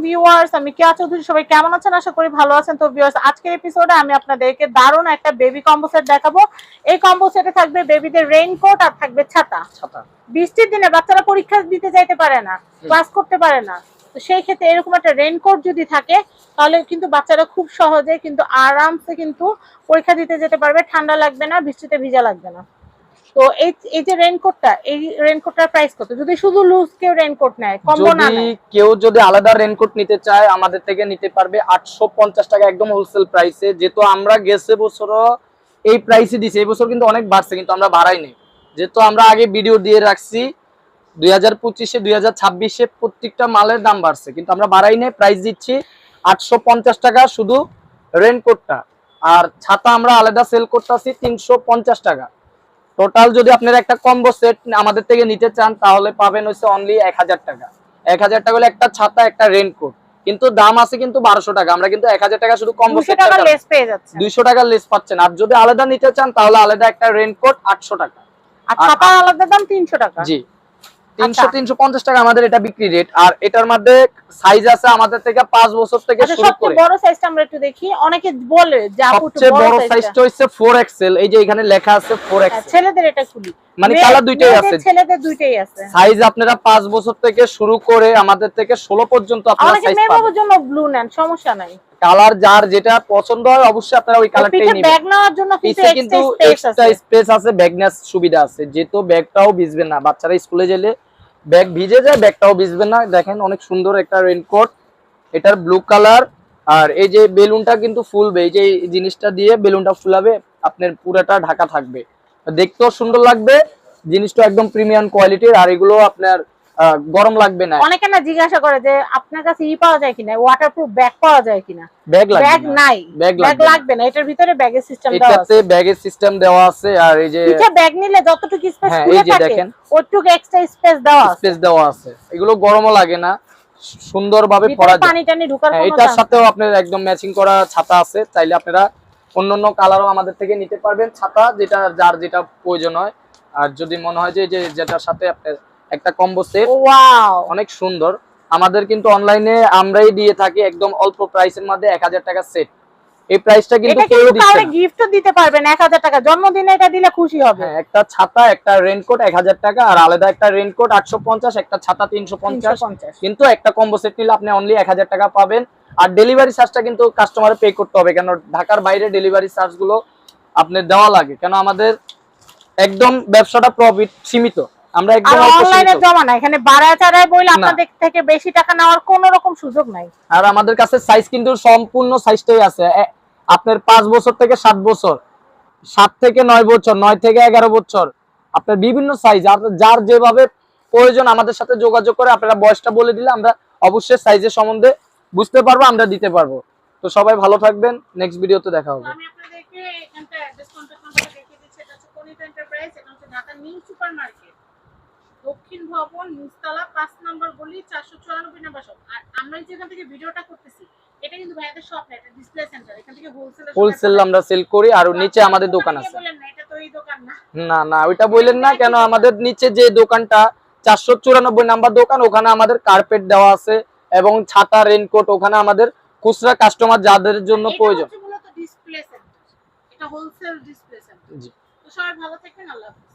Viewers, আমি কেয়া চৌধুরী। সবাই কেমন আছেন? আশা করি ভালো আছেন। তো ভিউয়ার্স, আজকের এপিসোডে আমি আপনাদেরকে দারুণ একটা বেবি কম্বো সেট দেখাবো। এই কম্বো সেটে থাকবে বেবিদের রেইনকোট আর থাকবে ছাতা। বৃষ্টির দিনে বাচ্চারা পরীক্ষা দিতে যাইতে পারে না, ক্লাস করতে পারে না, তো সেই ক্ষেত্রে এরকম একটা রেইনকোট যদি থাকে তাহলে কিন্তু বাচ্চারা খুব সহজে কিন্তু আরামসে কিন্তু পরীক্ষা দিতে যেতে পারবে। ঠান্ডা লাগবে না, বৃষ্টিতে ভিজা লাগবে না। তো এই যে রেইনকোটটা, এই রেইনকোটটার প্রাইস কত? যদি শুধু লুজ কেউ রেইনকোট নেয়, কম্বো না নেয়, কেউ যদি আলাদা রেইনকোট নিতে চায় আমাদের থেকে নিতে পারবে 850 টাকা একদম হোলসেল প্রাইসে। যেহেতু আমরা গেছে বছরও এই প্রাইসে দিছি, এই বছর কিন্তু অনেক বাড়ছে, কিন্তু আমরা বাড়াই নেই। যেহেতু আমরা আগে ভিডিও দিয়ে রাখছি 2025-এ 2026-এ প্রত্যেকটা মালের দাম বাড়ছে, কিন্তু আমরা বাড়াই নেই, প্রাইস দিচ্ছি 850 টাকা শুধু রেইনকোটটা। আর ছাতা আমরা আলাদা সেল করতেছি 350 টাকা। টোটাল যদি আপনারা একটা কম্বো সেট আমাদের থেকে নিতে চান তাহলে পাবেন হচ্ছে অনলি 1000 টাকা। 1000 টাকা হলে একটা ছাতা একটা রেইনকোট, কিন্তু দাম আছে কিন্তু 1200 টাকা। আমরা কিন্তু 1000 টাকা শুধু কম্বো সেট 200 টাকা লেস পেয়ে যাচ্ছে, 200 টাকা লেস পাচ্ছেন। আর যদি আলাদা নিতে চান তাহলে আলাদা একটা রেইনকোট 800 টাকা, আর ছাতা আলাদা দাম 300 টাকা। জি, 350 টাকা আমাদের এটা বিক্রি রেট। আর এটার মধ্যে সাইজ আছে আমাদের থেকে 5 বছর থেকে শুরু করে। সবচেয়ে বড় সাইজটা আমরা একটু দেখি। অনেকে বলে যে আপু সবচেয়ে বড় সাইজটা হচ্ছে 4XL। এই যে এখানে লেখা আছে 4XL। ছেলেদের এটা খুলি, মানে কালার দুইটাই আছে, ছেলেদের দুইটাই আছে। সাইজ আপনারা 5 বছর থেকে শুরু করে আমাদের থেকে 16 পর্যন্ত আপনারা সাইজ পাবেন। মেয়েদের জন্য ব্লু নেন, সমস্যা নাই। কালার যার যেটা পছন্দ হয় অবশ্যই আপনারা ওই কালারটাই নেবেন। ব্যাগ নেওয়ার জন্য কিন্তু এক্সট্রা স্পেস আছে, ব্যাগ নেওয়ার সুবিধা আছে। যেহেতু ব্যাগটাও ভিজবে না, বাচ্চারা স্কুলে গেলে ব্যাগ ভিজে যায়, ব্যাগটাও ভিজবে না। দেখেন অনেক সুন্দর একটা রেইনকোট, এটার ব্লু কালার। আর এই যে বেলুনটা কিন্তু ফুলবে, এই যে জিনিসটা দিয়ে বেলুনটা ফুলাবে, আপনার পুরোটা ঢাকা থাকবে, দেখতেও সুন্দর লাগবে। জিনিসটা একদম প্রিমিয়াম কোয়ালিটির। আর এগুলো আপনার গরম লাগবে না। অনেকে না জিজ্ঞাসা করে যে আপনার কাছে পাওয়া যায় কিনা, ওয়াটারপ্রুফ ব্যাগ পাওয়া যায় কিনা। ব্যাগ নাই, ব্যাগ লাগবে না। এটার ভিতরে ব্যাগের সিস্টেম দেওয়া আছে, এটাতে ব্যাগের সিস্টেম দেওয়া আছে। আর এই যে পিছে ব্যাগ নিলে যতটুকু স্পেস খুলে থাকে দেখেন ওইটুকু এক্সট্রা স্পেস দেওয়া আছে। এগুলো গরমও লাগে না, সুন্দরভাবে পরা যায়। পানি টানি ঢোকার কোনো এটার সাথেও আপনার একদম ম্যাচিং করা ছাতা আছে। চাইলে আপনারা অন্যান্য কালারও আমাদের থেকে নিতে পারবেন ছাতা, যেটা যার যেটা প্রয়োজন হয়। আর যদি মনে হয় যে যেটার সাথে আপনার একটা কম্বো সেট, ওয়াও অনেক সুন্দর। আমাদের কিন্তু অনলাইনে আমরাই দিয়ে থাকি একদম অল্প প্রাইসের মধ্যে 1000 টাকা সেট। এই প্রাইসটা কিন্তু কেউ দিচ্ছে না। গিফটও দিতে পারবেন 1000 টাকা, জন্মদিনে এটা দিলে খুশি হবে। হ্যাঁ, একটা ছাতা একটা রেইনকোট 1000 টাকা, আর আলাদা একটা রেইনকোট 850, একটা ছাতা 350। কিন্তু একটা কম্বো সেট নিলে আপনি অনলি 1000 টাকা পাবেন। আর ডেলিভারি চার্জটা কিন্তু কাস্টমারে পে করতে হবে, কেন ঢাকার বাইরে ডেলিভারি চার্জ গুলো আপনার দেওয়া লাগে। কেন আমাদের একদম ব্যবসাটা প্রফিট সীমিত, আমরা একদম অনলাইনে জমানা, এখানে বাড়ায় চাড়ায় বইলে আপনাদের থেকে বেশি টাকা নেওয়ার কোনো রকম সুযোগ নাই। আর আমাদের কাছে সাইজ কিন্তু সম্পূর্ণ সাইজটাই আছে। আপনার 5 বছর থেকে 7 বছর, 7 থেকে 9 বছর, 9 থেকে 11 বছর, আপনার বিভিন্ন সাইজ। যার যেভাবে প্রয়োজন আমাদের সাথে যোগাযোগ করে আপনারা বয়সটা বলে দিলে আমরা অবশ্যই সাইজের সম্বন্ধে বুঝতে পারবো, আমরা দিতে পারবো। তো সবাই ভালো থাকবেন, নেক্সট ভিডিওতে দেখা হবে। আমি আপনাদেরকে এখানটা অ্যাড্রেস কন্টাক্ট নাম্বারটা দেখিয়ে দিচ্ছি। এটা হচ্ছে কোনিতা এন্টারপ্রাইজ, এটা হচ্ছে ঢাকা নিউ সুপারমার্কেট, দক্ষিণ ভবন, নিচতলা, 5 নম্বর গলি, 494 নম্বর শপ। আর আমরা যেখান থেকে ভিডিওটা করতেছি এটা কিন্তু ভাইয়াদের শপ না, এটা ডিসপ্লে সেন্টার। এখান থেকে হোলসেল আমরা সেল করি। আর নিচে আমাদের দোকান আছে। বলেন না এটা তো এই দোকান না, না না ওইটা বললেন না কেন, আমাদের নিচে যে দোকানটা 494 নাম্বার দোকান, ওখানে আমাদের কার্পেট দেওয়া আছে এবং ছাতা রেইনকোট ওখানে আমাদের খুচরা কাস্টমার যাদের জন্য প্রয়োজন। এটা মূলত ডিসপ্লে সেন্টার, এটা হোলসেল ডিসপ্লে সেন্টার। জি, তো সবাই ভালো থাকবেন, আল্লাহ হাফেজ।